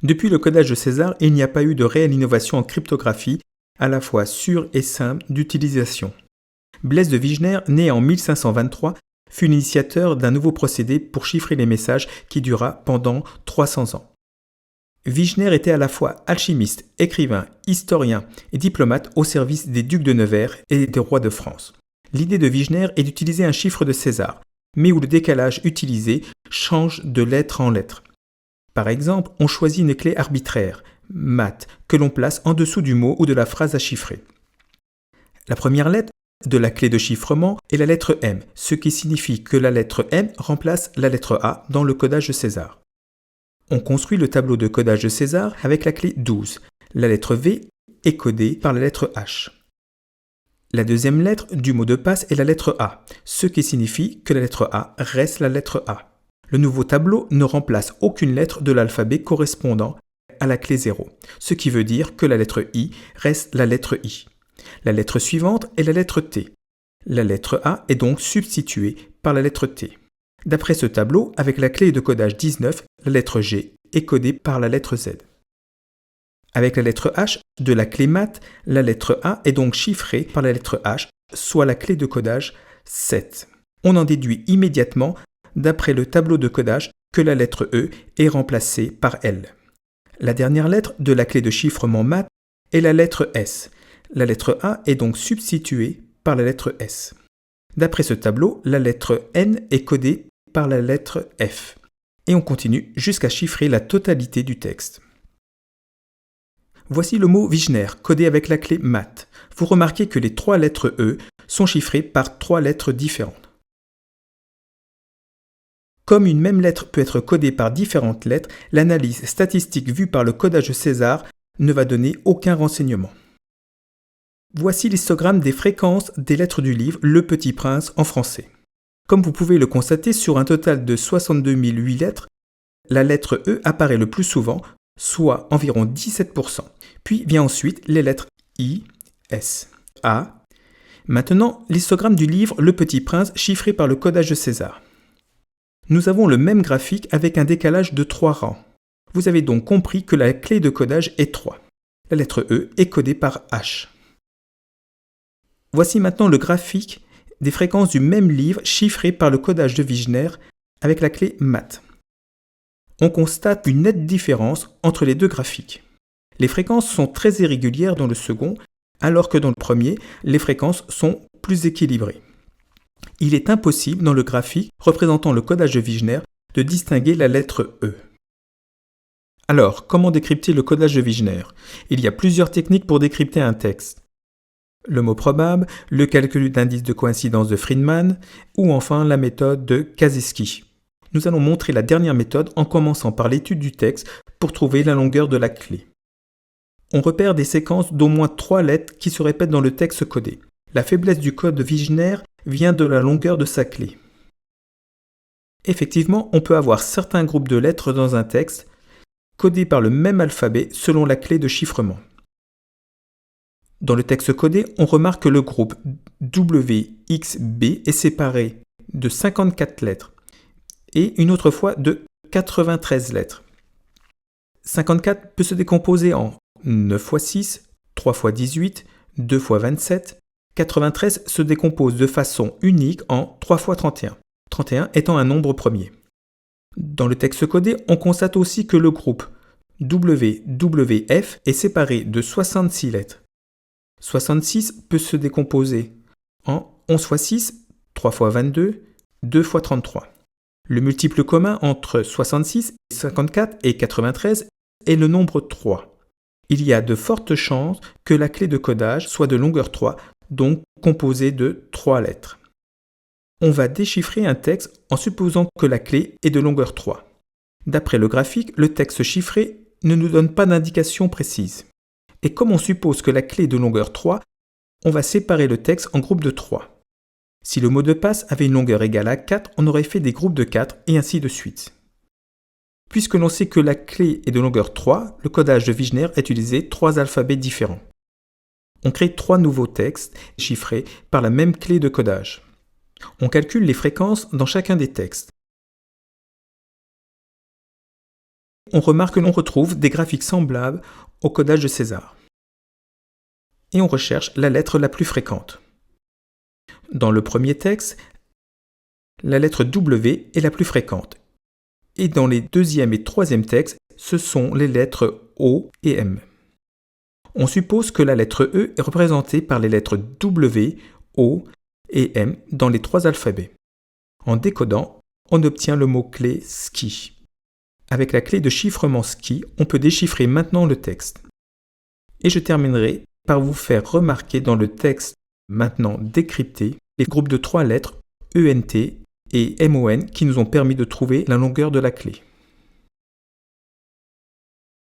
Depuis le codage de César, il n'y a pas eu de réelle innovation en cryptographie, à la fois sûre et simple d'utilisation. Blaise de Vigenère, né en 1523, fut l'initiateur d'un nouveau procédé pour chiffrer les messages qui dura pendant 300 ans. Vigenère était à la fois alchimiste, écrivain, historien et diplomate au service des ducs de Nevers et des rois de France. L'idée de Vigenère est d'utiliser un chiffre de César, mais où le décalage utilisé change de lettre en lettre. Par exemple, on choisit une clé arbitraire, mat, que l'on place en dessous du mot ou de la phrase à chiffrer. La première lettre de la clé de chiffrement est la lettre M, ce qui signifie que la lettre M remplace la lettre A dans le codage de César. On construit le tableau de codage de César avec la clé 12. La lettre V est codée par la lettre H. La deuxième lettre du mot de passe est la lettre A, ce qui signifie que la lettre A reste la lettre A. Le nouveau tableau ne remplace aucune lettre de l'alphabet correspondant à la clé 0, ce qui veut dire que la lettre I reste la lettre I. La lettre suivante est la lettre T. La lettre A est donc substituée par la lettre T. D'après ce tableau, avec la clé de codage 19, la lettre G est codée par la lettre Z. Avec la lettre H de la clé mat, la lettre A est donc chiffrée par la lettre H, soit la clé de codage 7. On en déduit immédiatement, d'après le tableau de codage, que la lettre E est remplacée par L. La dernière lettre de la clé de chiffrement mat est la lettre S. La lettre A est donc substituée par la lettre S. D'après ce tableau, la lettre N est codée par la lettre F. Et on continue jusqu'à chiffrer la totalité du texte. Voici le mot Vigenère, codé avec la clé mat. Vous remarquez que les 3 lettres E sont chiffrées par 3 lettres différentes. Comme une même lettre peut être codée par différentes lettres, l'analyse statistique vue par le codage de César ne va donner aucun renseignement. Voici l'histogramme des fréquences des lettres du livre Le Petit Prince en français. Comme vous pouvez le constater, sur un total de 62 008 lettres, la lettre E apparaît le plus souvent, soit environ 17%. Puis vient ensuite les lettres I, S, A. Maintenant, l'histogramme du livre Le Petit Prince chiffré par le codage de César. Nous avons le même graphique avec un décalage de 3 rangs. Vous avez donc compris que la clé de codage est 3. La lettre E est codée par H. Voici maintenant le graphique des fréquences du même livre chiffré par le codage de Vigenère avec la clé mat. On constate une nette différence entre les deux graphiques. Les fréquences sont très irrégulières dans le second, alors que dans le premier, les fréquences sont plus équilibrées. Il est impossible dans le graphique représentant le codage de Vigenère de distinguer la lettre E. Alors, comment décrypter le codage de Vigenère? Il y a plusieurs techniques pour décrypter un texte. Le mot probable, le calcul d'indice de coïncidence de Friedman ou enfin la méthode de Kaczynski. Nous allons montrer la dernière méthode en commençant par l'étude du texte pour trouver la longueur de la clé. On repère des séquences d'au moins 3 lettres qui se répètent dans le texte codé. La faiblesse du code de Vigenère vient de la longueur de sa clé. Effectivement, on peut avoir certains groupes de lettres dans un texte codés par le même alphabet selon la clé de chiffrement. Dans le texte codé, on remarque que le groupe WXB est séparé de 54 lettres et une autre fois de 93 lettres. 54 peut se décomposer en 9 x 6, 3 x 18, 2 x 27. 93 se décompose de façon unique en 3 x 31, 31 étant un nombre premier. Dans le texte codé, on constate aussi que le groupe WWF est séparé de 66 lettres. 66 peut se décomposer en 11 x 6, 3 x 22, 2 x 33. Le multiple commun entre 66, 54 et 93 est le nombre 3. Il y a de fortes chances que la clé de codage soit de longueur 3, donc composée de 3 lettres. On va déchiffrer un texte en supposant que la clé est de longueur 3. D'après le graphique, le texte chiffré ne nous donne pas d'indication précise. Et comme on suppose que la clé est de longueur 3, on va séparer le texte en groupes de 3. Si le mot de passe avait une longueur égale à 4, on aurait fait des groupes de 4 et ainsi de suite. Puisque l'on sait que la clé est de longueur 3, le codage de Vigenère a utilisé 3 alphabets différents. On crée 3 nouveaux textes chiffrés par la même clé de codage. On calcule les fréquences dans chacun des textes. on remarque que l'on retrouve des graphiques semblables au codage de César. Et on recherche la lettre la plus fréquente. Dans le premier texte, la lettre W est la plus fréquente. Et dans les deuxième et troisième textes, ce sont les lettres O et M. On suppose que la lettre E est représentée par les lettres W, O et M dans les trois alphabets. En décodant, on obtient le mot-clé ski. Avec la clé de chiffrement ski, on peut déchiffrer maintenant le texte. Et je terminerai par vous faire remarquer dans le texte maintenant décrypté les groupes de trois lettres ENT et MON qui nous ont permis de trouver la longueur de la clé.